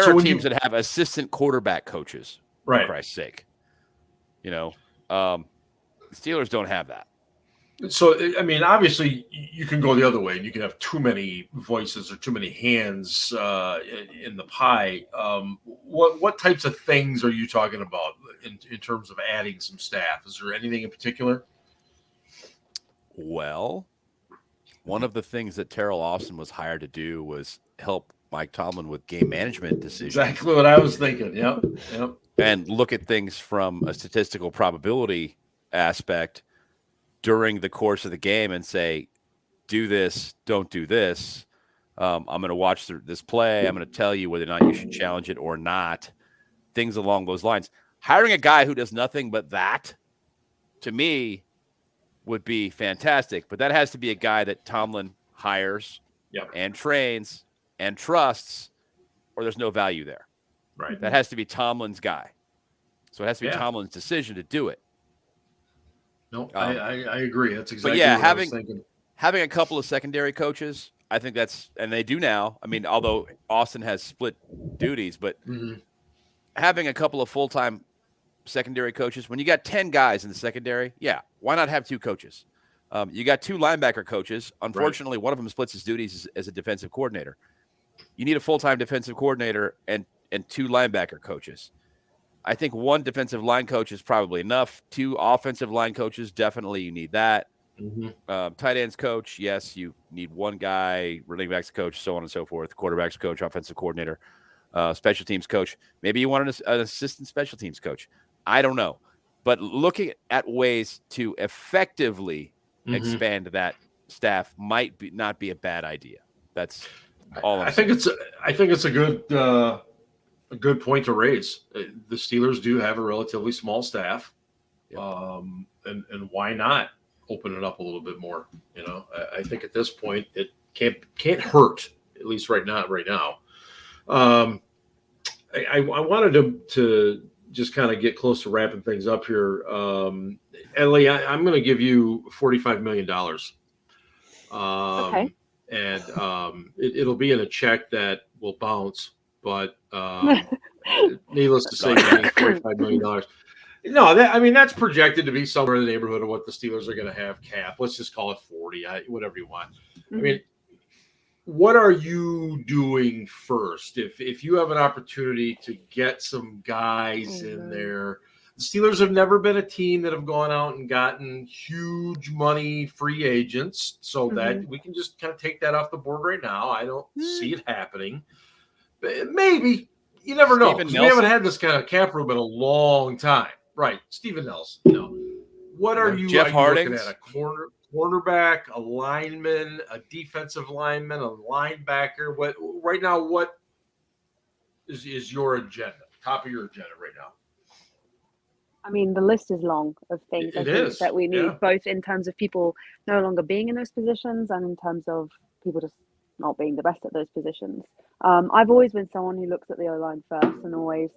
are teams that have assistant quarterback coaches, for Christ's sake. The Steelers don't have that. So, I mean, obviously, you can go the other way, and you can have too many voices or too many hands in the pie. What types of things are you talking about in terms of adding some staff? Is there anything in particular? Well, one of the things that Terrell Austin was hired to do was help Mike Tomlin with game management decisions. Exactly what I was thinking. Yep. And look at things from a statistical probability aspect during the course of the game and say, do this, don't do this. I'm going to watch this play. I'm going to tell you whether or not you should challenge it or not. Things along those lines. Hiring a guy who does nothing but that, to me, would be fantastic. But that has to be a guy that Tomlin hires and trains and trusts, or there's no value there. Right. That has to be Tomlin's guy. So it has to be Tomlin's decision to do it. No, I agree. That's exactly what I was thinking. Having a couple of secondary coaches, I think and they do now. I mean, although Austin has split duties, but having a couple of full-time secondary coaches, when you got 10 guys in the secondary, why not have 2 coaches? You got 2 linebacker coaches. Unfortunately, one of them splits his duties as a defensive coordinator. You need a full-time defensive coordinator and 2 linebacker coaches. I think 1 defensive line coach is probably enough. 2 offensive line coaches, definitely you need that. Tight ends coach, yes, you need 1 guy, running backs coach, so on and so forth, quarterbacks coach, offensive coordinator, special teams coach. Maybe you want an assistant special teams coach. I don't know. But looking at ways to effectively expand that staff might not be a bad idea. That's all I think. I think it's a good point to raise. The Steelers do have a relatively small staff, and why not open it up a little bit more? I think at this point it can't hurt, at least right now. I wanted to just kind of get close to wrapping things up here. Ellie, I'm going to give you $45 million. Okay. And it'll be in a check that will bounce. But needless to say, $45 million. No, that's projected to be somewhere in the neighborhood of what the Steelers are going to have cap. Let's just call it 40, whatever you want. I mean, what are you doing first? If you have an opportunity to get some guys in there, the Steelers have never been a team that have gone out and gotten huge money free agents, so that we can just kind of take that off the board right now. I don't see it happening. Maybe. You never know. We haven't had this kind of cap room in a long time. Right. Steven Nelson. What are you, Jeff Harding looking at? A cornerback, a lineman, a defensive lineman, a linebacker? What is your agenda? Top of your agenda right now? I mean, the list is long of things that we need, both in terms of people no longer being in those positions and in terms of people just not being the best at those positions. I've always been someone who looks at the O-line first and always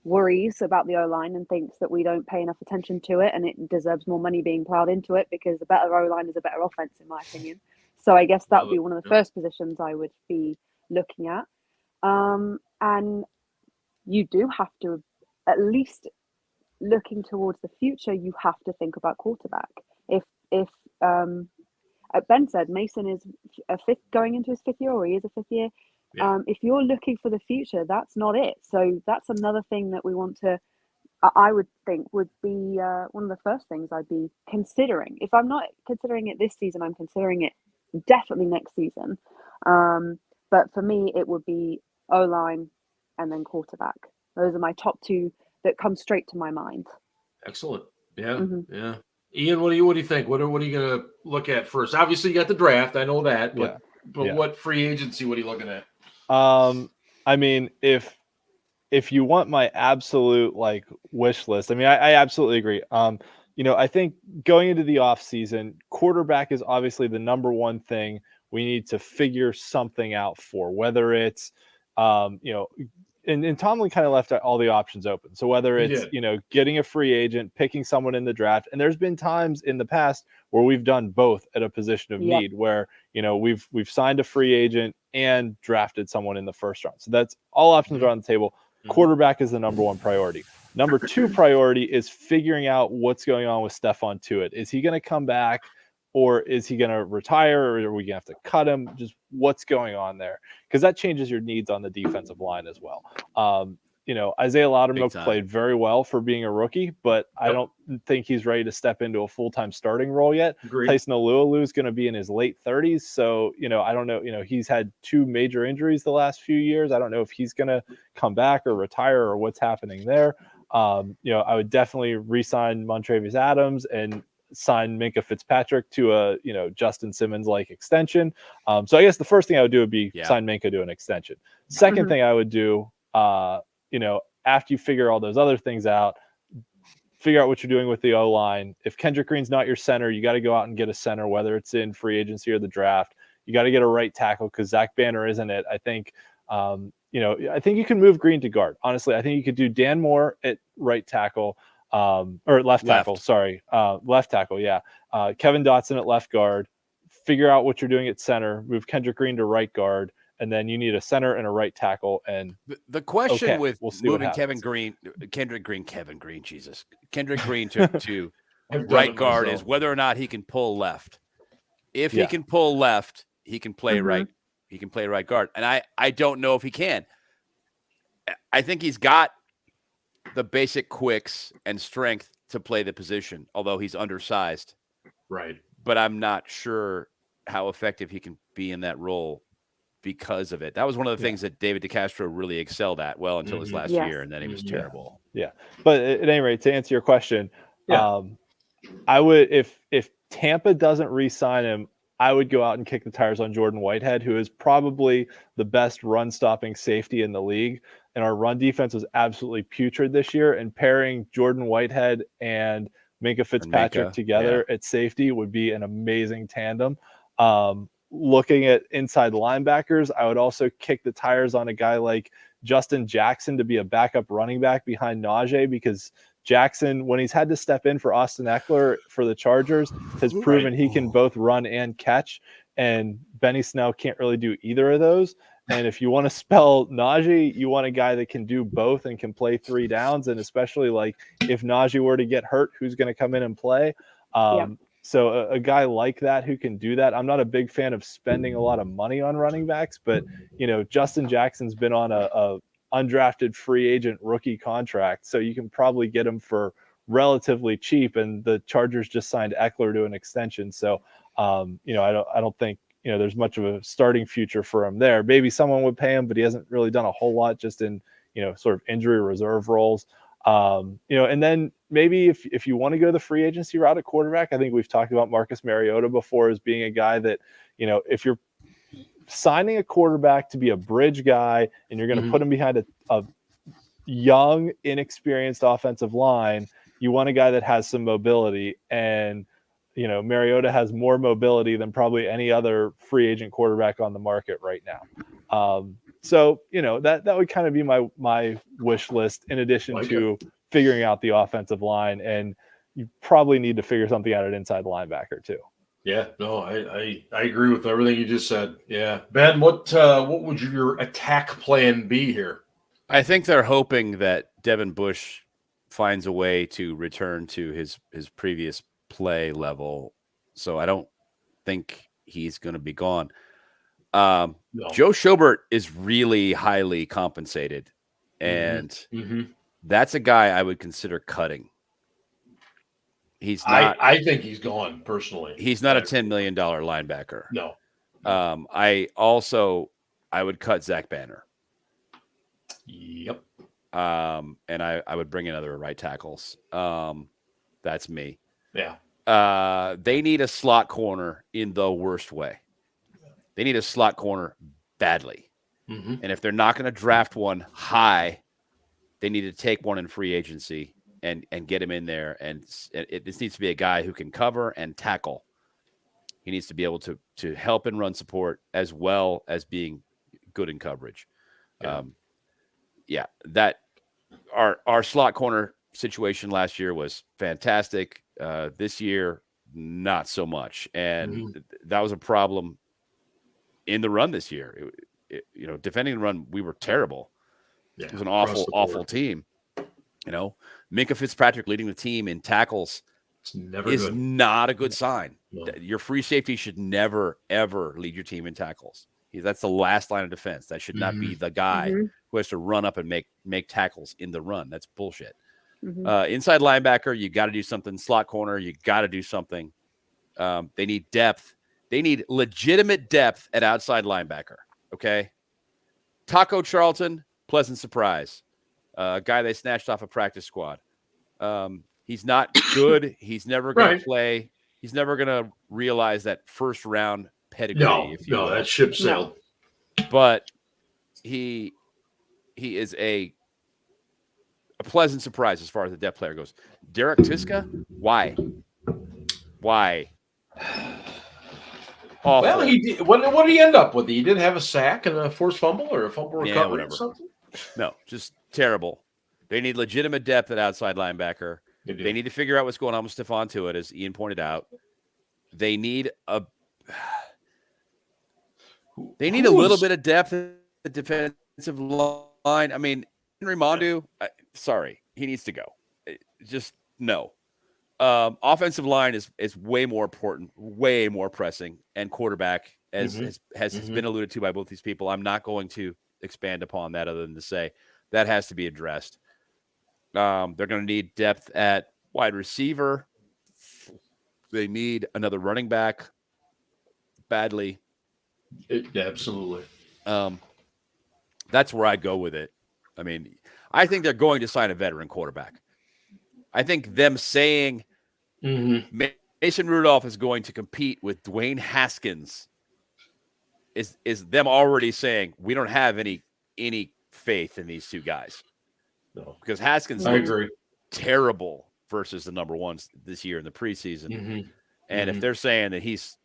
worries about the O-line and thinks that we don't pay enough attention to it and it deserves more money being plowed into it, because a better O-line is a better offense, in my opinion. So I guess that would be one of the first positions I would be looking at. And you do have to, at least looking towards the future, you have to think about quarterback. If Ben said Mason is going into his 5th year, or he is a 5th year. If you're looking for the future, that's not it. So that's another thing that we want to, I would think, would be one of the first things I'd be considering. If I'm not considering it this season, I'm considering it definitely next season. But for me, it would be O-line and then quarterback. Those are my top 2 that come straight to my mind. Excellent. Yeah. Yeah. Ian, what do you think? What are you going to look at first? Obviously, you got the draft. I know that. But what free agency? What are you looking at? I mean, if if you want my absolute like wish list, I mean, I absolutely agree. I think going into the offseason, quarterback is obviously the number one thing we need to figure something out for, whether it's, and Tomlin kind of left all the options open. So whether it's, getting a free agent, picking someone in the draft, and there's been times in the past where we've done both at a position of need where, we've signed a free agent and drafted someone in the first round. So that's all options are on the table. Quarterback is the number one priority. Number two priority is figuring out what's going on with Stephon Tuitt. Is he going to come back, or is he going to retire, or are we going to have to cut him? Just what's going on there? Because that changes your needs on the defensive line as well. Isaiah Loudermilk played very well for being a rookie, but I don't think he's ready to step into a full-time starting role yet. Agreed. Tyson Alualu is going to be in his late 30s. So, I don't know. He's had 2 major injuries the last few years. I don't know if he's going to come back or retire or what's happening there. I would definitely re-sign Montravius Adams and sign Minkah Fitzpatrick to a, Justin Simmons-like extension. So I guess the first thing I would do would be sign Minkah to an extension. Second thing I would do, after you figure all those other things out, figure out what you're doing with the O-line. If Kendrick Green's not your center, you got to go out and get a center, whether it's in free agency or the draft. You got to get a right tackle because Zach Banner isn't it. I think, I think you can move Green to guard. Honestly, I think you could do Dan Moore at right tackle, or left tackle. Sorry, left tackle. Yeah, Kevin Dotson at left guard. Figure out what you're doing at center. Move Kendrick Green to right guard, and then you need a center and a right tackle. And the question with moving Kendrick Green to right guard is whether or not he can pull left. If he can pull left, he can play right. He can play right guard. And I don't know if he can. I think he's got the basic quicks and strength to play the position, although he's undersized. Right. But I'm not sure how effective he can be in that role because of it. That was one of the things that David DeCastro really excelled at until his last year, and then he was terrible. Yeah. But at any rate, to answer your question, I would, if Tampa doesn't re-sign him, I would go out and kick the tires on Jordan Whitehead, who is probably the best run-stopping safety in the league. And our run defense was absolutely putrid this year. And pairing Jordan Whitehead and Minkah Fitzpatrick together at safety would be an amazing tandem. Looking at inside linebackers, I would also kick the tires on a guy like Justin Jackson to be a backup running back behind Najee, because Jackson, when he's had to step in for Austin Eckler for the Chargers, has proven he can both run and catch. And Benny Snell can't really do either of those. And if you want to spell Najee, you want a guy that can do both and can play 3 downs. And especially like if Najee were to get hurt, who's going to come in and play? So a guy like that who can do that. I'm not a big fan of spending a lot of money on running backs, but Justin Jackson's been on a undrafted free agent rookie contract, so you can probably get him for relatively cheap. And the Chargers just signed Eckler to an extension, so I don't think there's much of a starting future for him there. Maybe someone would pay him, but he hasn't really done a whole lot just in sort of injury reserve roles. And then maybe if you want to go the free agency route at quarterback, I think we've talked about Marcus Mariota before as being a guy that, if you're signing a quarterback to be a bridge guy and you're going to put him behind a young, inexperienced offensive line, you want a guy that has some mobility. And, Mariota has more mobility than probably any other free agent quarterback on the market right now. So, that would kind of be my wish list in addition to figuring out the offensive line. And you probably need to figure something out at inside linebacker too. Yeah, no, I agree with everything you just said. Yeah. Ben, what would your attack plan be here? I think they're hoping that Devin Bush finds a way to return to his previous play level. So I don't think he's going to be gone. No. Joe Schobert is really highly compensated, and that's a guy I would consider cutting. He's not. I think he's gone personally. He's not a $10 million linebacker. No. I would cut Zach Banner. Yep. And I would bring in other right tackles. That's me. Yeah. They need a slot corner in the worst way. They need a slot corner badly. And if they're not going to draft one high, They need to take one in free agency and get him in there. And this needs to be a guy who can cover and tackle. He needs to be able to help in run support as well as being good in coverage. That our slot corner situation last year was fantastic. This year, not so much. And that was a problem in the run this year. Defending the run, we were terrible. Yeah, it was an awful team. Minkah Fitzpatrick leading the team in tackles is not a good sign. No. Your free safety should never, ever lead your team in tackles. That's the last line of defense. That should not be the guy who has to run up and make tackles in the run. That's bullshit. Inside linebacker, you got to do something. Slot corner, you got to do something. They need depth. They need legitimate depth at outside linebacker. Okay. Taco Charlton, pleasant surprise. A guy they snatched off a practice squad. He's not good. He's never going to play. He's never going to realize that first round pedigree. No, that ship sailed. But he is a pleasant surprise as far as the depth player goes. Derek Tiska, why? Awful. Well, he did. What did he end up with? He did have a sack and a forced fumble or a fumble recovery or something? No, just terrible. They need legitimate depth at outside linebacker. They need to figure out what's going on with Stephon Tuitt, as Ian pointed out. They need a little bit of depth at the defensive line. I mean, Henry Mondu, sorry, he needs to go. Just no. Offensive line is way more important, way more pressing, and quarterback, as has been alluded to by both these people. I'm not going to expand upon that other than to say that has to be addressed. They're going to need depth at wide receiver. They need another running back badly. Absolutely. That's where I go with it. I mean, I think they're going to sign a veteran quarterback. I think them saying Mason Rudolph is going to compete with Dwayne Haskins is them already saying we don't have any faith in these two guys. No. Because Haskins looks terrible versus the number ones this year in the preseason. And if they're saying that he's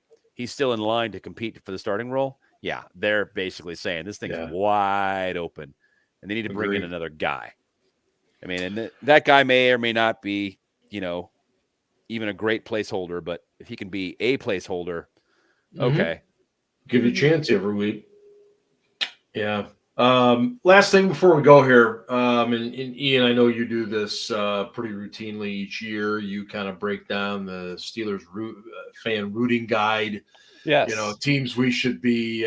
still in line to compete for the starting role, yeah, they're basically saying this thing's wide open and they need to bring in another guy. I mean, and that guy may or may not be, even a great placeholder, but if he can be a placeholder, okay. Give you a chance every week. Yeah. Last thing before we go here, and Ian, I know you do this pretty routinely each year. You kind of break down the Steelers fan rooting guide. Yes. Teams we should be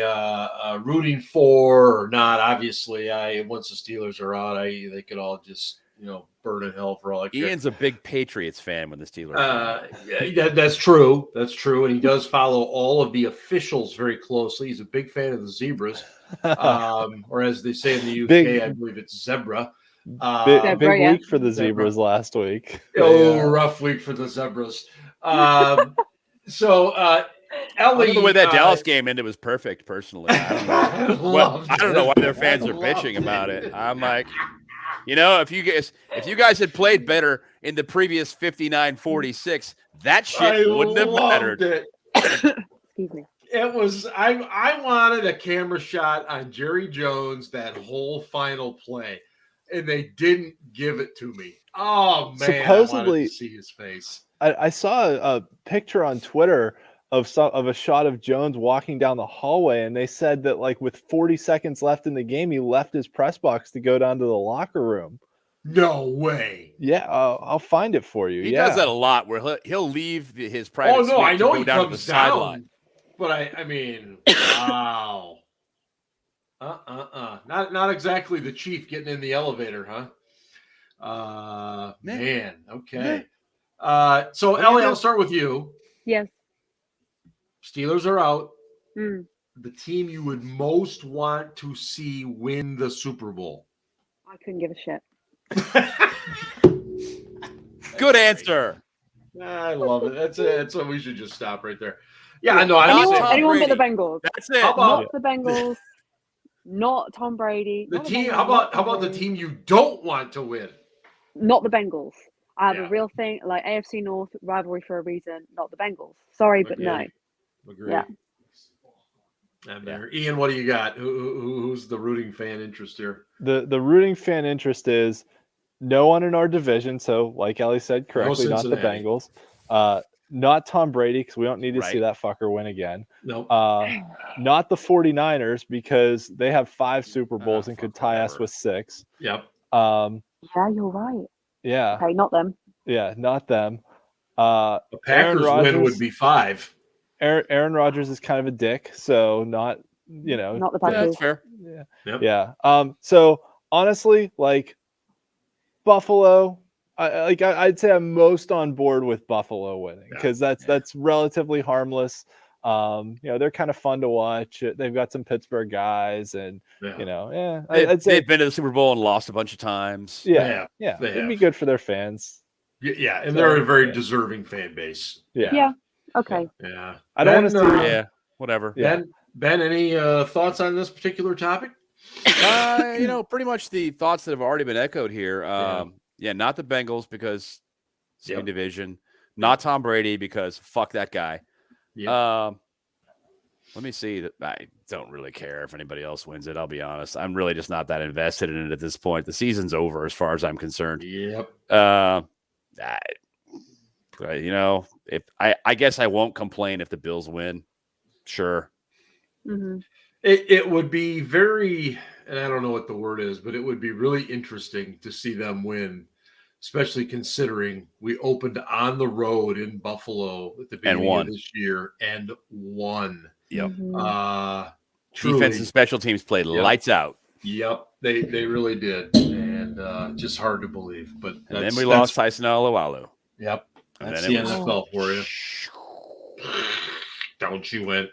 rooting for or not. Obviously, once the Steelers are out, they could all just burn in hell for all I care. Ian's a big Patriots fan when the Steelers. Yeah, that's true. That's true, and he does follow all of the officials very closely. He's a big fan of the Zebras, or as they say in the UK, I believe it's Zebra. Big week for the Zebras last week. Rough week for the Zebras. Ellie, the way that Dallas game ended was perfect. Personally, I don't know why their fans are bitching about it. I'm like, if you guys had played better in the previous 59-46, that shit wouldn't have mattered. Excuse me. It was I wanted a camera shot on Jerry Jones that whole final play, and they didn't give it to me. Oh man! Supposedly, I wanted to see his face. I saw a picture on Twitter of a shot of Jones walking down the hallway, and they said that with 40 seconds left in the game, he left his press box to go down to the locker room. No way. Yeah, I'll find it for you. He does that a lot, where he'll leave his private. Oh no, I know he down comes to the sideline. But I mean, wow. Not exactly the chief getting in the elevator, huh? Man. Okay. So Ellie, I'll start with you. Yes. Steelers are out. The team you would most want to see win the Super Bowl. I couldn't give a shit. Good answer. I love it. That's what we should just stop right there. Yeah, I know. Anyone but the Bengals. That's it. Not the Bengals. Not Tom Brady. The not team. Bengals, How not Tom about the Brady. team you don't want to win? Not the Bengals. I have Yeah. a real thing, like AFC North rivalry for a reason. Not the Bengals. Sorry, but no. Agree. Yeah. I'm there. Ian, what do you got? Who's the rooting fan interest here? The rooting fan interest is no one in our division. So, like Ellie said correctly, not the Bengals. Not Tom Brady, because we don't need to see that fucker win again. Nope. Not the 49ers, because they have 5 Super Bowls and could tie us with 6. Yep. Yeah, you're right. Yeah. Okay, not them. Yeah, not them. The Packers win would be 5. Aaron Rodgers is kind of a dick, so not not the Packers. Yeah, that's fair. Yeah. Yep. Yeah. So honestly, like Buffalo, I'd say I'm most on board with Buffalo winning because that's relatively harmless. They're kind of fun to watch. They've got some Pittsburgh guys, and I'd say they've been to the Super Bowl and lost a bunch of times. Yeah, it'd be good for their fans. Yeah, and they're a very deserving fan base. Yeah. Okay. Yeah. I don't want to see. Yeah. Whatever. Ben, any thoughts on this particular topic? Pretty much the thoughts that have already been echoed here. Not the Bengals because same division. Not Tom Brady because fuck that guy. Let me see. I don't really care if anybody else wins it. I'll be honest. I'm really just not that invested in it at this point. The season's over as far as I'm concerned. Yep. If I guess I won't complain if the Bills win. Sure. Mm-hmm. It would be very, and I don't know what the word is, but it would be really interesting to see them win, especially considering we opened on the road in Buffalo at the beginning of this year and won. Yep. Mm-hmm. Defense and special teams played lights out. Yep, they really did, and just hard to believe. But and then we lost Tyson Alualu. Yep, that's the NFL for you. Don't you win?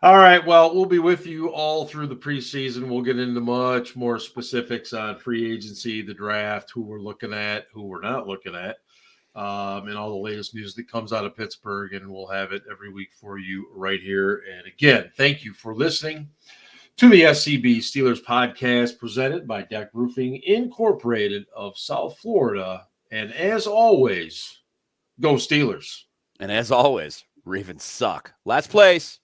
All right, well, we'll be with you all through the preseason. We'll get into much more specifics on free agency, the draft, who we're looking at, who we're not looking at, and all the latest news that comes out of Pittsburgh, and we'll have it every week for you right here. And again, thank you for listening to the SCB Steelers Podcast presented by DEK Roofing Incorporated of South Florida. And as always, go Steelers. And as always, Ravens suck. Last place.